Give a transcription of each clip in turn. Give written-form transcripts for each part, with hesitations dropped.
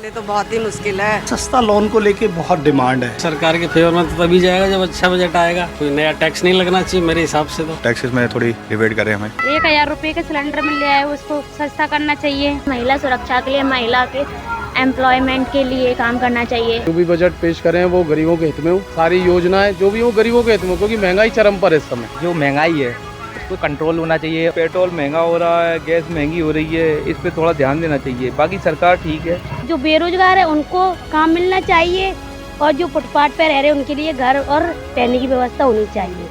लिए तो बहुत ही मुश्किल है। सस्ता लोन को लेके बहुत डिमांड है। सरकार के फेवर में तो तभी जाएगा जब अच्छा बजट आएगा। कोई नया टैक्स नहीं लगना चाहिए मेरे हिसाब से। तो टैक्सेस में थोड़ी रिबेट करें हमें। 1000 रुपए का सिलेंडर मिल रहा है, उसको सस्ता करना चाहिए। महिला सुरक्षा के लिए, महिला के एम्प्लॉयमेंट के लिए काम करना चाहिए। जो भी बजट पेश करें वो गरीबों के हित में हो। सारी योजनाएं जो भी हो गरीबों के हित में, क्योंकि महंगाई चरम पर है इस समय। जो महंगाई है उसको कंट्रोल होना चाहिए। पेट्रोल महंगा हो रहा है, गैस महंगी हो रही है, इस पे थोड़ा ध्यान देना चाहिए। बाकी सरकार ठीक है। जो बेरोजगार है उनको काम मिलना चाहिए, और जो फुटपाथ पे रह रहे हैं उनके लिए घर और रहने की व्यवस्था होनी चाहिए।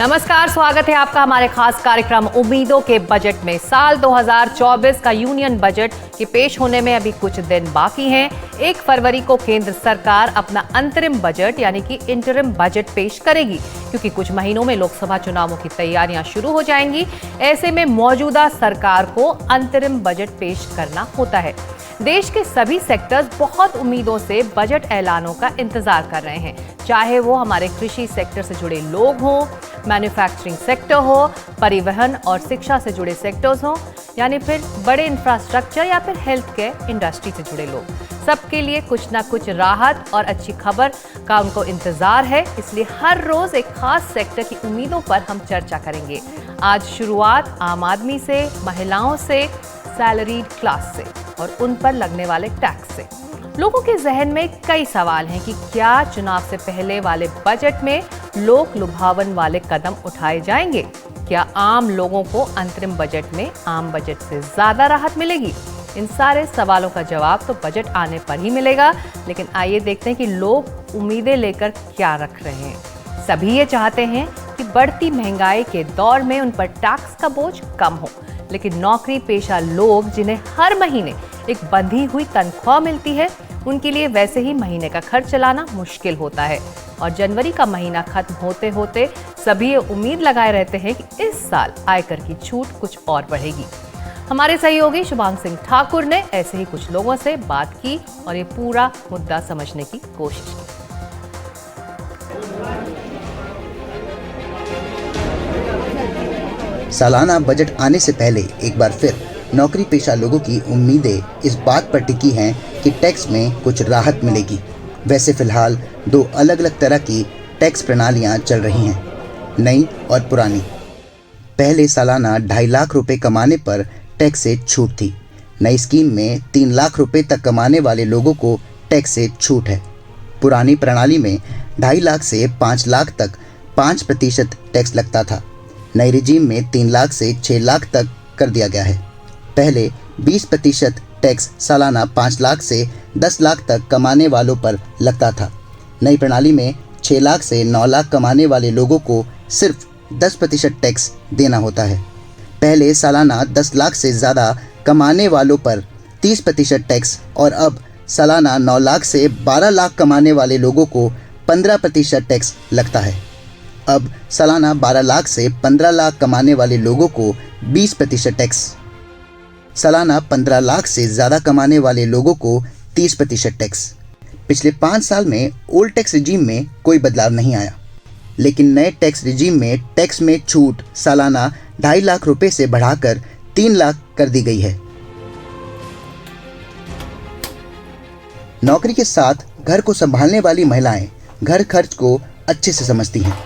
नमस्कार, स्वागत है आपका हमारे खास कार्यक्रम उम्मीदों के बजट में। साल 2024 का यूनियन बजट के पेश होने में अभी कुछ दिन बाकी हैं। 1 फरवरी को केंद्र सरकार अपना अंतरिम बजट यानी कि इंटरिम बजट पेश करेगी, क्योंकि कुछ महीनों में लोकसभा चुनावों की तैयारियां शुरू हो जाएंगी। ऐसे में मौजूदा सरकार को अंतरिम बजट पेश करना होता है। देश के सभी सेक्टर्स बहुत उम्मीदों से बजट ऐलानों का इंतजार कर रहे हैं, चाहे वो हमारे कृषि सेक्टर से जुड़े लोग हों, मैन्युफैक्चरिंग सेक्टर हो, परिवहन और शिक्षा से जुड़े सेक्टर्स हों, यानी फिर बड़े इंफ्रास्ट्रक्चर या फिर हेल्थ केयर इंडस्ट्री से जुड़े लोग। सबके लिए कुछ ना कुछ राहत और अच्छी खबर का उनको इंतजार है। इसलिए हर रोज एक खास सेक्टर की उम्मीदों पर हम चर्चा करेंगे। आज शुरुआत आम आदमी से, महिलाओं से, सैलरीड क्लास से और उन पर लगने वाले टैक्स से। लोगों के जहन में कई सवाल हैं कि क्या चुनाव से पहले वाले बजट में लोक लुभावन वाले कदम उठाए जाएंगे? क्या आम लोगों को अंतरिम बजट में आम बजट से ज्यादा राहत मिलेगी? इन सारे सवालों का जवाब तो बजट आने पर ही मिलेगा, लेकिन आइए देखते हैं कि लोग उम्मीदें लेकर क्या रख रहे हैं। सभी ये चाहते हैं कि बढ़ती महंगाई के दौर में उन पर टैक्स का बोझ कम हो, लेकिन नौकरी पेशा लोग जिन्हें हर महीने एक बंधी हुई तनख्वाह मिलती है, उनके लिए वैसे ही महीने का खर्च चलाना मुश्किल होता है। और जनवरी का महीना खत्म होते होते सभी ये उम्मीद लगाए रहते हैं कि इस साल आयकर की छूट कुछ और बढ़ेगी। हमारे सहयोगी शुभांग सिंह ठाकुर ने ऐसे ही कुछ लोगों से बात की और ये पूरा मुद्दा समझने की कोशिश की। सालाना बजट आने से पहले एक बार फिर नौकरी पेशा लोगों की उम्मीदें इस बात पर टिकी हैं कि टैक्स में कुछ राहत मिलेगी। वैसे फिलहाल 2 अलग अलग तरह की टैक्स प्रणालियां चल रही हैं, नई और पुरानी। पहले सालाना 2.5 लाख रुपए कमाने पर टैक्स से छूट थी। नई स्कीम में 3 लाख रुपए तक कमाने वाले लोगों को टैक्स से छूट है। पुरानी प्रणाली में 2.5 लाख से 5 लाख तक 5% टैक्स लगता था। नई रिजीम में 3 लाख से 6 लाख तक कर दिया गया है। पहले 20% टैक्स सालाना 5 लाख से 10 लाख तक कमाने वालों पर लगता था। नई प्रणाली में 6 लाख से 9 लाख कमाने वाले लोगों को सिर्फ 10% टैक्स देना होता है। पहले सालाना 10 लाख से ज़्यादा कमाने वालों पर 30% टैक्स और अब सालाना 9 लाख से 12 लाख कमाने वाले लोगों को 15% टैक्स लगता है। अब सालाना 12 लाख से 15 लाख कमाने वाले लोगों को 20% टैक्स, सालाना 15 लाख से ज़्यादा कमाने वाले लोगों को 30% टैक्स। पिछले 5 साल में ओल्ड टैक्स रिजीम में कोई बदलाव नहीं आया, लेकिन नए टैक्स रिजीम में टैक्स में छूट सालाना 2.5 लाख रुपए से बढ़ाकर 3 लाख कर दी गई है। नौकरी के साथ घर को संभालने वाली महिलाएं घर खर्च को अच्छे से समझती हैं।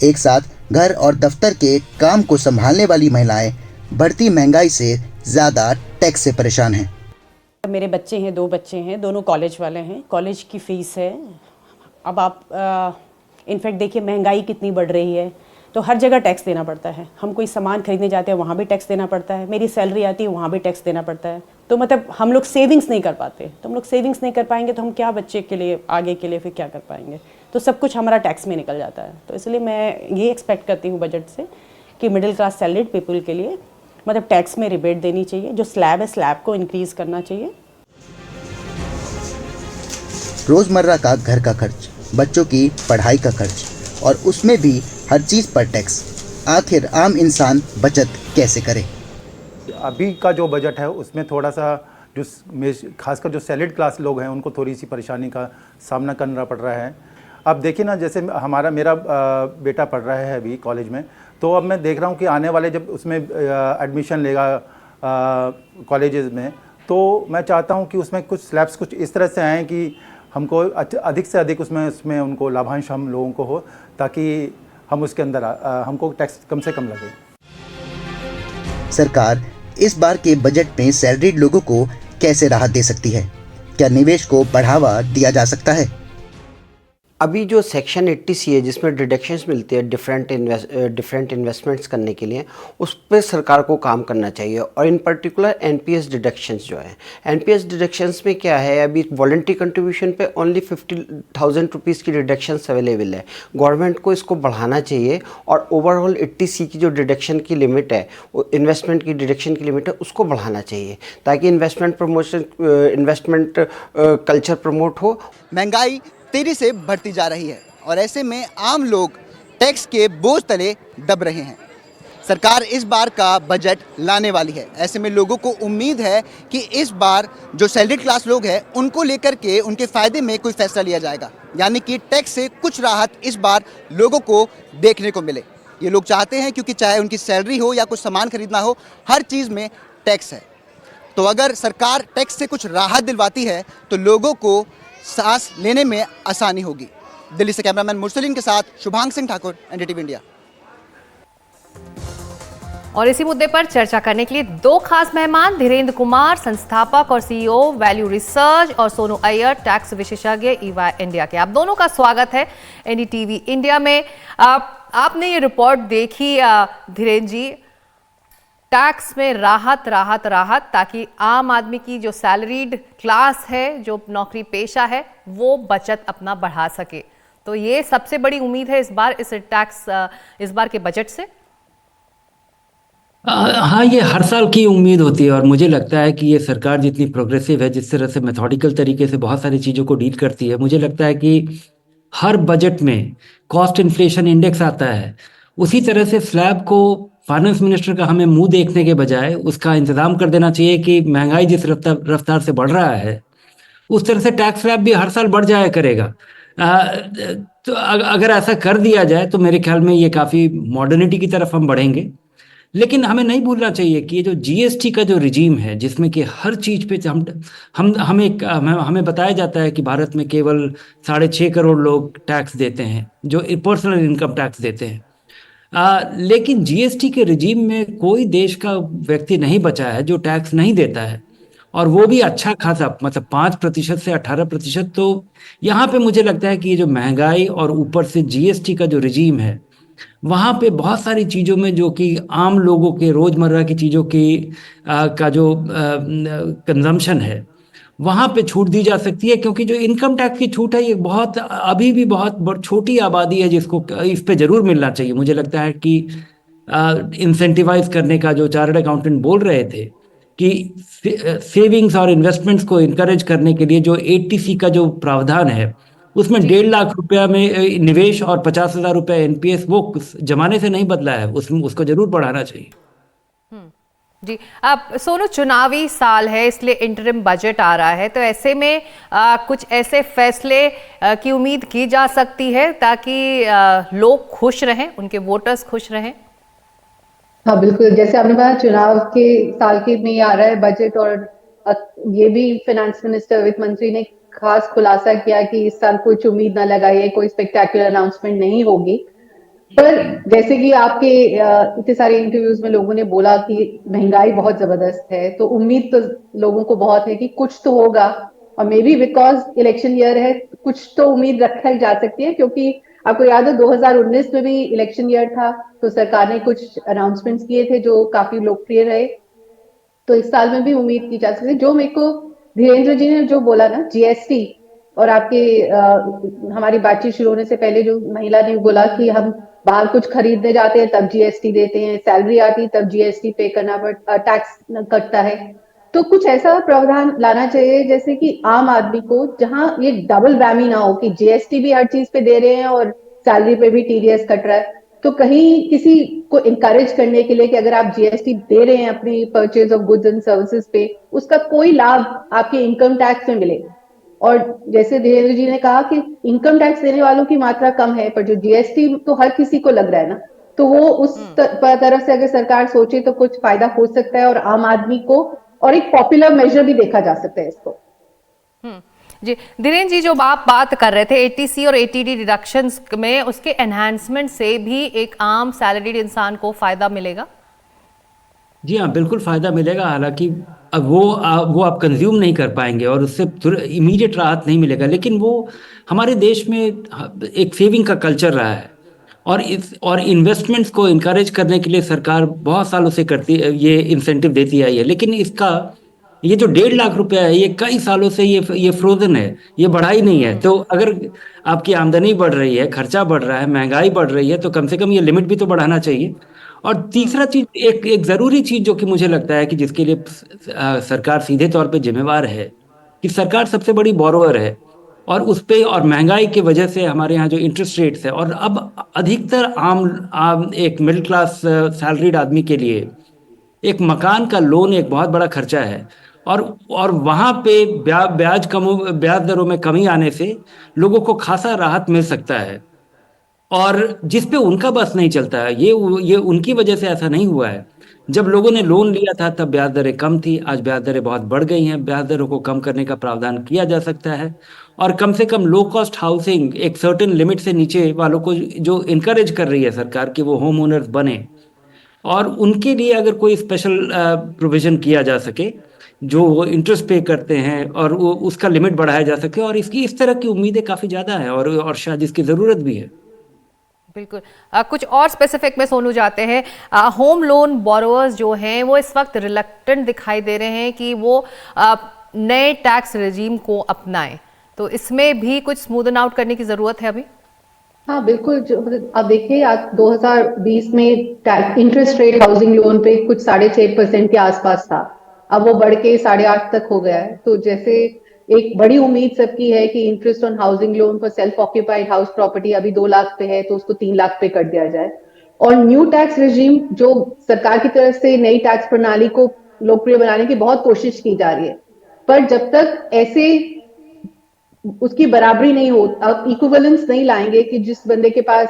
एक साथ घर और दफ्तर के काम को संभालने वाली महिलाएं बढ़ती महंगाई से ज़्यादा टैक्स से परेशान हैं। मेरे बच्चे हैं, 2 बच्चे हैं, दोनों कॉलेज वाले हैं। कॉलेज की फ़ीस है। अब आप इनफैक्ट देखिए महंगाई कितनी बढ़ रही है, तो हर जगह टैक्स देना पड़ता है। हम कोई सामान खरीदने जाते हैं वहाँ भी टैक्स देना पड़ता है। मेरी सैलरी आती है वहाँ भी टैक्स देना पड़ता है। तो मतलब हम लोग सेविंग्स नहीं कर पाते। तो हम लोग सेविंग्स नहीं कर पाएंगे तो हम क्या बच्चे के लिए, आगे के लिए फिर क्या कर पाएंगे? तो सब कुछ हमारा टैक्स में निकल जाता है। तो इसलिए मैं ये एक्सपेक्ट करती हूँ बजट से कि मिडिल क्लास सैलरीड पीपल के लिए मतलब टैक्स में रिबेट देनी चाहिए। जो स्लैब है स्लैब को इंक्रीज़ करना चाहिए। रोज़मर्रा का घर का खर्च, बच्चों की पढ़ाई का खर्च और उसमें भी हर चीज़ पर टैक्स। आखिर आम इंसान बचत कैसे करे? अभी का जो बजट है उसमें थोड़ा सा जो खासकर जो सैलरीड क्लास लोग हैं उनको थोड़ी सी परेशानी का सामना करना पड़ रहा है। अब देखिए ना, जैसे मेरा बेटा पढ़ रहा है अभी कॉलेज में, तो अब मैं देख रहा हूँ कि आने वाले जब उसमें एडमिशन लेगा कॉलेजेस में, तो मैं चाहता हूँ कि उसमें कुछ स्लैब्स कुछ इस तरह से आएँ कि हमको अधिक से अधिक उसमें उनको लाभांश हम लोगों को हो, ताकि हम उसके अंदर हमको टैक्स कम से कम लगे। सरकार इस बार के बजट में सैलरीड लोगों को कैसे राहत दे सकती है? क्या निवेश को बढ़ावा दिया जा सकता है? अभी जो सेक्शन 80C है जिसमें डिडक्शंस मिलती है डिफरेंट इन्वेस्टमेंट्स करने के लिए, उस पर सरकार को काम करना चाहिए। और इन पर्टिकुलर एनपीएस डिडक्शंस जो है, एनपीएस डिडक्शंस में क्या है, अभी वॉलंटरी कंट्रीब्यूशन पे ओनली 50,000 रुपीज़ की डिडक्शंस अवेलेबल है। गवर्नमेंट को इसको बढ़ाना चाहिए और ओवरऑल 80C की जो डिडक्शन की लिमिट है, इन्वेस्टमेंट की डिडक्शन की लिमिट है, उसको बढ़ाना चाहिए ताकि इन्वेस्टमेंट कल्चर प्रमोट हो। महंगाई तेजी से बढ़ती जा रही है और ऐसे में आम लोग टैक्स के बोझ तले दब रहे हैं। सरकार इस बार का बजट लाने वाली है। ऐसे में लोगों को उम्मीद है कि इस बार जो सैलरीड क्लास लोग हैं उनको लेकर के उनके फ़ायदे में कोई फैसला लिया जाएगा, यानी कि टैक्स से कुछ राहत इस बार लोगों को देखने को मिले। ये लोग चाहते हैं, क्योंकि चाहे उनकी सैलरी हो या कुछ सामान खरीदना हो, हर चीज़ में टैक्स है। तो अगर सरकार टैक्स से कुछ राहत दिलवाती है तो लोगों को सांस लेने में आसानी होगी। दिल्ली से कैमरामैन मुरसलीन के साथ शुभांग सिंह ठाकुर, एनडीटीवी इंडिया। और इसी मुद्दे पर चर्चा करने के लिए दो खास मेहमान, धीरेन्द्र कुमार, संस्थापक और सीईओ वैल्यू रिसर्च, और सोनू अय्यर, टैक्स विशेषज्ञ ईवाई इंडिया के। आप दोनों का स्वागत है एनडीटीवी इंडिया में। आपने ये रिपोर्ट देखी धीरेन्द्र जी, टैक्स में राहत ताकि आम आदमी की जो सैलरीड क्लास है, जो नौकरी पेशा है, वो बचत अपना बढ़ा सके। तो ये सबसे बड़ी उम्मीद है इस बार के बजट से। हाँ, ये हर साल की उम्मीद होती है और मुझे लगता है कि ये सरकार जितनी प्रोग्रेसिव है, जिस तरह से मेथोडिकल तरीके से बहुत सारी चीज़ों को डील करती है, मुझे लगता है कि हर बजट में कॉस्ट इन्फ्लेशन इंडेक्स आता है, उसी तरह से स्लैब को फाइनेंस मिनिस्टर का हमें मुंह देखने के बजाय उसका इंतजाम कर देना चाहिए कि महंगाई जिस रफ्तार से बढ़ रहा है उस तरह से टैक्स स्लैब भी हर साल बढ़ जाया करेगा। तो अगर ऐसा कर दिया जाए तो मेरे ख्याल में ये काफ़ी मॉडर्निटी की तरफ हम बढ़ेंगे। लेकिन हमें नहीं भूलना चाहिए कि ये जो जीएसटी का जो रिजीम है, जिसमें कि हर चीज़ पे हमें बताया जाता है कि भारत में केवल 6.5 करोड़ लोग टैक्स देते हैं, जो पर्सनल इनकम टैक्स देते हैं। लेकिन जीएसटी के रिजीम में कोई देश का व्यक्ति नहीं बचा है जो टैक्स नहीं देता है, और वो भी अच्छा खासा, मतलब 5% से 18%। तो यहाँ पे मुझे लगता है कि ये जो महंगाई और ऊपर से जीएसटी का जो रिजीम है, वहाँ पे बहुत सारी चीज़ों में जो कि आम लोगों के रोज़मर्रा की चीज़ों की का जो कंजम्पशन है, वहाँ पे छूट दी जा सकती है। क्योंकि जो इनकम टैक्स की छूट है, ये अभी भी बहुत छोटी आबादी है जिसको इस पे ज़रूर मिलना चाहिए। मुझे लगता है कि इंसेंटिवाइज करने का जो चार्टर्ड अकाउंटेंट बोल रहे थे कि सेविंग्स और इन्वेस्टमेंट्स को इनकरेज करने के लिए जो 80C का जो प्रावधान है, उसमें 1.5 लाख रुपया में निवेश और 50,000 रुपये एनपीएस, वो जमाने से नहीं बदला है, उसको जरूर बढ़ाना चाहिए। जी, अब सोनू, चुनावी साल है इसलिए इंटरिम बजट आ रहा है, तो ऐसे में कुछ ऐसे फैसले की उम्मीद की जा सकती है ताकि लोग खुश रहें, उनके वोटर्स खुश रहें। हाँ बिल्कुल, जैसे आपने बताया चुनाव के साल के में आ रहा है बजट, और ये भी फाइनेंस मिनिस्टर, वित्त मंत्री ने खास खुलासा किया कि इस साल कुछ उम्मीद ना लगाइए, कोई स्पेक्टेकुलर अनाउंसमेंट नहीं होगी। पर जैसे कि आपके इतने सारे इंटरव्यूज में लोगों ने बोला कि महंगाई बहुत जबरदस्त है, तो उम्मीद तो लोगों को बहुत है कि कुछ तो होगा, और may be because election year है कुछ तो उम्मीद रखी जा सकती है। क्योंकि आपको याद है 2019 में भी इलेक्शन ईयर था, तो सरकार ने कुछ अनाउंसमेंट्स किए थे जो काफी लोकप्रिय रहे। तो इस साल में भी उम्मीद की जा सकती है। जो मेरे को धीरेन्द्र जी ने जो बोला ना, जीएसटी, और आपके हमारी बातचीत शुरू होने से पहले जो महिला ने बोला कि हम बाहर कुछ खरीदने जाते हैं तब जीएसटी देते हैं, सैलरी आती तब जीएसटी पे करना पड़ता, टैक्स कटता है। तो कुछ ऐसा प्रावधान लाना चाहिए जैसे कि आम आदमी को, जहां ये डबल वैमी ना हो कि जीएसटी भी हर चीज पे दे रहे हैं और सैलरी पे भी टीडीएस कट रहा है। तो कहीं किसी को इनकरेज करने के लिए कि अगर आप जीएसटी दे रहे हैं अपनी purchase of goods and services पे, उसका कोई लाभ आपके इनकम टैक्स में मिले। और जैसे धीरेन्द्र जी ने कहा कि इनकम टैक्स देने वालों की मात्रा कम है, पर जो जीएसटी तो हर किसी को लग रहा है ना, तो वो उस तरफ से अगर सरकार सोचे तो कुछ फायदा हो सकता है और आम आदमी को, और एक पॉपुलर मेजर भी देखा जा सकता है इसको। जी धीरेन्द्र जी, जो आप बात कर रहे थे एटीसी और एटीडी डिडक्शंस में, उसके एनहांसमेंट से भी एक आम सैलरीड इंसान को फायदा मिलेगा? जी हाँ, बिल्कुल फ़ायदा मिलेगा। हालांकि अब वो आप कंज्यूम नहीं कर पाएंगे और उससे इमीडिएट राहत नहीं मिलेगा, लेकिन वो हमारे देश में एक सेविंग का कल्चर रहा है और इन्वेस्टमेंट्स को इनकरेज करने के लिए सरकार बहुत सालों से ये इंसेंटिव देती आई है। लेकिन ये जो 1.5 लाख रुपया है, ये कई सालों से ये फ्रोजन है, ये बढ़ा ही नहीं है। तो अगर आपकी आमदनी बढ़ रही है, खर्चा बढ़ रहा है, महंगाई बढ़ रही है, तो कम से कम ये लिमिट भी तो बढ़ाना चाहिए। और तीसरा चीज, एक ज़रूरी चीज़ जो कि मुझे लगता है कि जिसके लिए सरकार सीधे तौर पे जिम्मेवार है, कि सरकार सबसे बड़ी बोरोअर है और उस पे और महंगाई की वजह से हमारे यहाँ जो इंटरेस्ट रेट्स है, और अब अधिकतर आम एक मिडिल क्लास सैलरीड आदमी के लिए एक मकान का लोन एक बहुत बड़ा खर्चा है। और वहाँ पे ब्याज दरों में कमी आने से लोगों को खासा राहत मिल सकता है, और जिस पे उनका बस नहीं चलता है। ये उनकी वजह से ऐसा नहीं हुआ है। जब लोगों ने लोन लिया था तब ब्याज दरें कम थी, आज ब्याज दरें बहुत बढ़ गई हैं। ब्याज दरों को कम करने का प्रावधान किया जा सकता है, और कम से कम लो कॉस्ट हाउसिंग एक सर्टेन लिमिट से नीचे वालों को जो इनकरेज कर रही है सरकार कि वो होम ओनर्स बने, और उनके लिए अगर कोई स्पेशल प्रोविज़न किया जा सके जो वो इंटरेस्ट पे करते हैं, और वो उसका लिमिट बढ़ाया जा सके, और इस तरह की उम्मीदें काफ़ी ज़्यादा हैं और शायद इसकी ज़रूरत भी है। बिल्कुल। कुछ और स्पेसिफिक में सोनू जाते हैं। होम लोन बोरोअर्स जो हैं वो इस वक्त रिलक्टेंट दिखाई दे रहे हैं कि वो नए टैक्स रेजीम को अपनाएं, तो इसमें भी कुछ स्मूदन आउट करने की ज़रूरत है अभी? हाँ बिल्कुल। जो अब देखिए, आज 2020 में इंटरेस्ट रेट हाउसिंग लोन पे कुछ 6.5% के आसपास था, अब वो बढ़ के 8.5 तक हो गया है। तो जैसे एक बड़ी उम्मीद सबकी है कि interest on housing loan for self occupied house property अभी 2 लाख पे है, तो उसको 3 लाख पे कर दिया जाए। और न्यू टैक्स रेजिम जो सरकार की तरफ से नई टैक्स प्रणाली को लोकप्रिय बनाने की बहुत कोशिश की जा रही है, पर जब तक ऐसे उसकी बराबरी नहीं हो, अब इक्विवेलेंस नहीं लाएंगे कि जिस बंदे के पास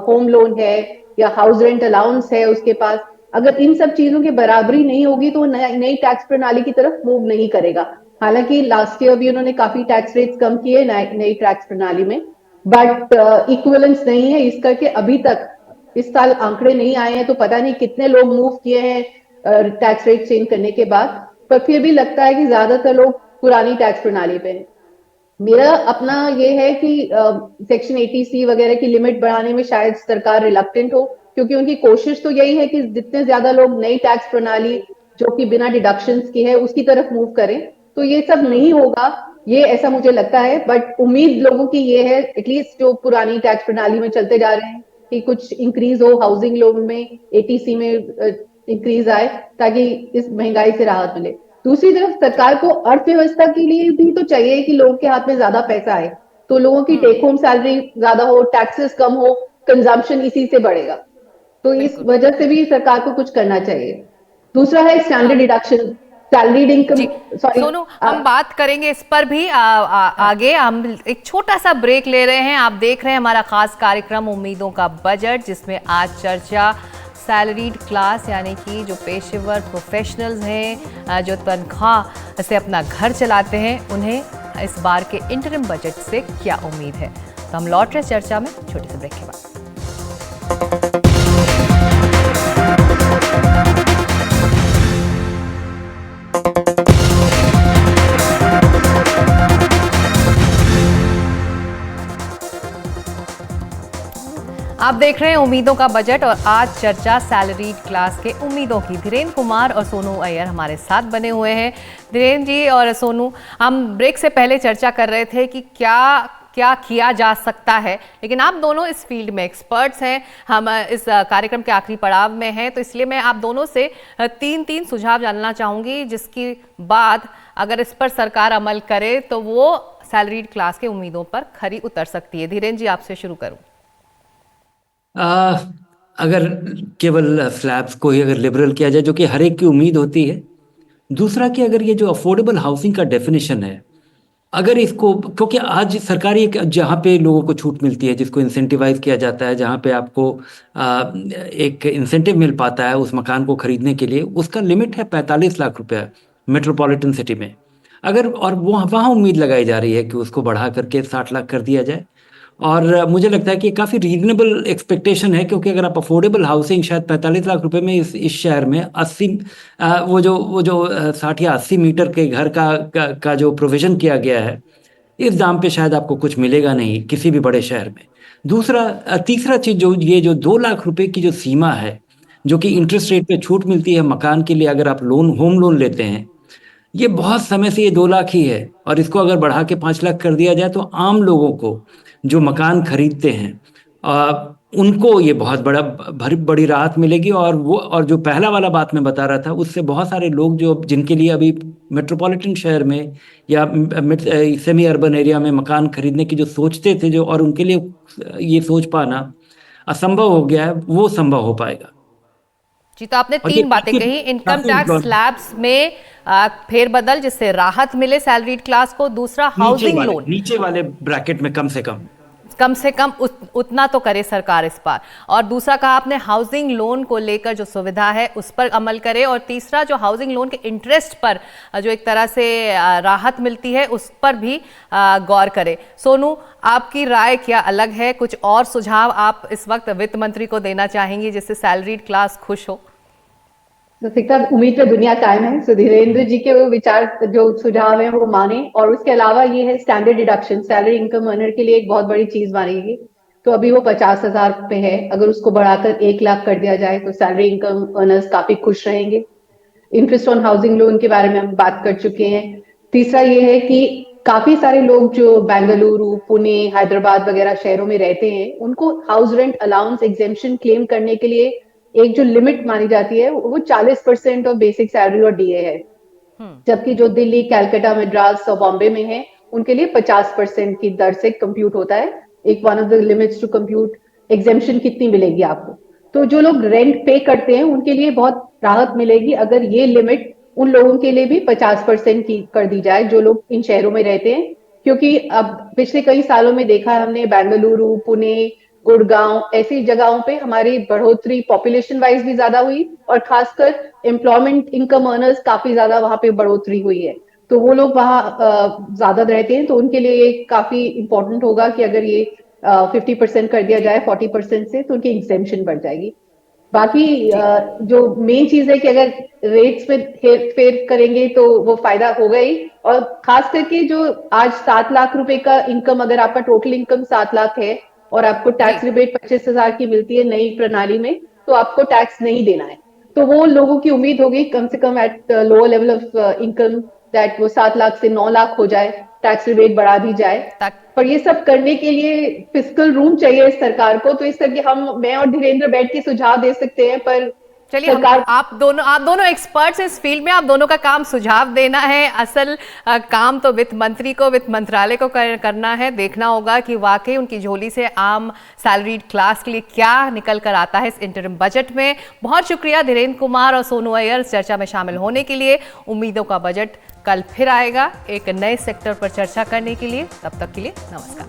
होम लोन है या हाउस रेंट अलाउंस है उसके पास, अगर इन सब चीजों की बराबरी नहीं होगी तो नई टैक्स प्रणाली की तरफ मूव नहीं करेगा। हालांकि लास्ट ईयर भी उन्होंने काफी टैक्स रेट्स कम किए नई टैक्स प्रणाली में, बट इक्विवेलेंस नहीं है। इस करके अभी तक इस साल आंकड़े नहीं आए हैं, तो पता नहीं कितने लोग मूव किए हैं टैक्स रेट चेंज करने के बाद, पर फिर भी लगता है कि ज्यादातर लोग पुरानी टैक्स प्रणाली पे हैं। मेरा अपना ये है कि सेक्शन 80C वगैरह की लिमिट बढ़ाने में शायद सरकार रिलक्टेंट हो, क्योंकि उनकी कोशिश तो यही है कि जितने ज्यादा लोग नई टैक्स प्रणाली जो कि बिना डिडक्शंस की है उसकी तरफ मूव करें। तो ये सब नहीं होगा, ये ऐसा मुझे लगता है, बट उम्मीद लोगों की ये है एटलीस्ट जो पुरानी टैक्स प्रणाली में चलते जा रहे हैं कि कुछ इंक्रीज हो हाउसिंग लोन में, ATC में इंक्रीज आए ताकि इस महंगाई से राहत मिले। दूसरी तरफ सरकार को अर्थव्यवस्था के लिए भी तो चाहिए कि लोगों के हाथ में ज्यादा पैसा आए, तो लोगों की टेक होम सैलरी ज्यादा हो, टैक्सेस कम हो, कंजम्पशन इसी से बढ़ेगा। तो इस वजह से भी सरकार को कुछ करना चाहिए। दूसरा है standard deduction, salaried income. Sorry Sonu, हम बात करेंगे इस पर भी आगे। हम एक छोटा सा ब्रेक ले रहे हैं। आप देख रहे हैं हमारा खास कार्यक्रम उम्मीदों का बजट, जिसमें आज चर्चा सैलरीड क्लास यानी कि जो पेशेवर प्रोफेशनल्स हैं, जो तनख्वाह से अपना घर चलाते हैं, उन्हें इस बार के इंटरिम बजट से क्या उम्मीद है। तो हम लौट रहे चर्चा में छोटे से ब्रेक के बाद। आप देख रहे हैं उम्मीदों का बजट, और आज चर्चा सैलरीड क्लास के उम्मीदों की। धीरेन्द्र कुमार और सोनू अय्यर हमारे साथ बने हुए हैं। धीरेन्द्र जी और सोनू, हम ब्रेक से पहले चर्चा कर रहे थे कि क्या क्या किया जा सकता है, लेकिन आप दोनों इस फील्ड में एक्सपर्ट्स हैं, हम इस कार्यक्रम के आखिरी पड़ाव में हैं, तो इसलिए मैं आप दोनों से तीन सुझाव जानना चाहूँगी, जिसके बाद अगर इस पर सरकार अमल करे तो वो सैलरीड क्लास के उम्मीदों पर खरी उतर सकती है। धीरेन्द्र जी, आपसे शुरू करूँ। अगर केवल स्लैब्स को ही अगर लिबरल किया जाए, जो कि हर एक की उम्मीद होती है। दूसरा कि अगर ये जो अफोर्डेबल हाउसिंग का डेफिनेशन है अगर इसको, क्योंकि आज सरकारी जहाँ पे लोगों को छूट मिलती है, जिसको इंसेंटिवाइज किया जाता है, जहाँ पे आपको एक इंसेंटिव मिल पाता है उस मकान को खरीदने के लिए, उसका लिमिट है 45 लाख रुपया मेट्रोपॉलिटन सिटी में। अगर और वहाँ उम्मीद लगाई जा रही है कि उसको बढ़ा करके 60 लाख कर दिया जाए, और मुझे लगता है कि काफ़ी रीजनेबल एक्सपेक्टेशन है, क्योंकि अगर आप अफोर्डेबल हाउसिंग शायद 45 लाख रुपए में इस शहर में 80 वो जो 60 या 80 मीटर के घर का जो प्रोविज़न किया गया है, इस दाम पे शायद आपको कुछ मिलेगा नहीं किसी भी बड़े शहर में। तीसरा चीज़ जो 2 लाख रुपए की जो सीमा है, जो कि इंटरेस्ट रेट पे छूट मिलती है मकान के लिए अगर आप होम लोन लेते हैं, ये बहुत समय से ये 2 लाख ही है, और इसको अगर बढ़ा के 5 लाख कर दिया जाए तो आम लोगों को जो मकान खरीदते हैं उनको ये बहुत बड़ी राहत मिलेगी। और जो पहला वाला बात मैं बता रहा था, उससे बहुत सारे लोग जिनके लिए अभी मेट्रोपॉलिटन शहर में या सेमी अर्बन एरिया में मकान खरीदने की जो सोचते थे, और उनके लिए ये सोच पाना असंभव हो गया है, वो संभव हो पाएगा। जी, तो आपने 3 बातें कही। इनकम टैक्स स्लैब्स में फेरबदल जिससे राहत मिले सैलरीड क्लास को, दूसरा हाउसिंग लोन नीचे वाले ब्रैकेट में कम से कम उतना तो करे सरकार इस बार, और दूसरा कहा आपने हाउसिंग लोन को लेकर जो सुविधा है उस पर अमल करे, और तीसरा जो हाउसिंग लोन के इंटरेस्ट पर जो एक तरह से राहत मिलती है उस पर भी गौर करे। सोनू, आपकी राय क्या अलग है? कुछ और सुझाव आप इस वक्त वित्त मंत्री को देना चाहेंगी जिससे सैलरीड क्लास खुश हो? उम्मीद पे दुनिया कायम है। सो धीरेन्द्र जी के वो विचार, जो सुझाव है वो माने, और उसके अलावा ये है standard deduction salary income earner के लिए एक बहुत बड़ी चीज मानेगी। तो अभी वो 50,000 पे है, अगर उसको बढ़ाकर 1 लाख कर दिया जाए तो सैलरी इनकम अर्नर्स काफी खुश रहेंगे। इंटरेस्ट ऑन हाउसिंग लोन के बारे में हम बात कर चुके हैं। तीसरा ये है कि काफी सारे लोग जो बेंगलुरु, पुणे, हैदराबाद वगैरह शहरों में रहते हैं, उनको house rent allowance exemption claim करने के लिए एक जो लिमिट मानी जाती है वो 40% ऑफ बेसिक सैलरी और डीए है, जबकि जो दिल्ली, कैलकाटा, मद्रास और बॉम्बे में है उनके लिए 50% की दर से कंप्यूट होता है। एक one of the limits to compute exemption कितनी मिलेगी आपको। तो जो लोग रेंट पे करते हैं उनके लिए बहुत राहत मिलेगी अगर ये लिमिट उन लोगों के लिए भी 50% की कर दी जाए जो लोग इन शहरों में रहते हैं। क्योंकि अब पिछले कई सालों में देखा है हमने, बेंगलुरु, पुणे, गुड़गांव ऐसी जगहों पे हमारी बढ़ोतरी पॉपुलेशन वाइज भी ज्यादा हुई, और खासकर एम्प्लॉयमेंट इनकम अर्नर्स काफी ज्यादा वहां पे बढ़ोतरी हुई है। तो वो लोग वहां ज्यादा रहते हैं, तो उनके लिए ये काफी इंपॉर्टेंट होगा कि अगर ये 50% कर दिया जाए 40% से, तो उनकी एग्जेम्पशन बढ़ जाएगी। बाकी जो मेन चीज है कि अगर रेट्स में हेरफेर करेंगे तो वो फायदा होगा ही, और खास करके जो आज 7 लाख रुपए का इनकम, अगर आपका टोटल इनकम 7 लाख है और आपको टैक्स रिबेट 25,000 की मिलती है नई प्रणाली में, तो आपको टैक्स नहीं देना है। तो वो लोगों की उम्मीद होगी कम से कम at lower level of income that वो 7 लाख से 9 लाख हो जाए, टैक्स रिबेट बढ़ा दी जाए। पर ये सब करने के लिए फिस्कल रूम चाहिए इस सरकार को। तो इस तरह मैं और धीरेन्द्र बैठ के सुझाव दे सकते हैं, पर चलिए आप दोनों एक्सपर्ट्स इस फील्ड में, आप दोनों का काम सुझाव देना है। असल काम तो वित्त मंत्री को, वित्त मंत्रालय को करना है। देखना होगा कि वाकई उनकी झोली से आम सैलरीड क्लास के लिए क्या निकल कर आता है इस इंटरिम बजट में। बहुत शुक्रिया धीरेन्द्र कुमार और सोनू अय्यर इस चर्चा में शामिल होने के लिए। उम्मीदों का बजट कल फिर आएगा एक नए सेक्टर पर चर्चा करने के लिए। तब तक के लिए नमस्कार।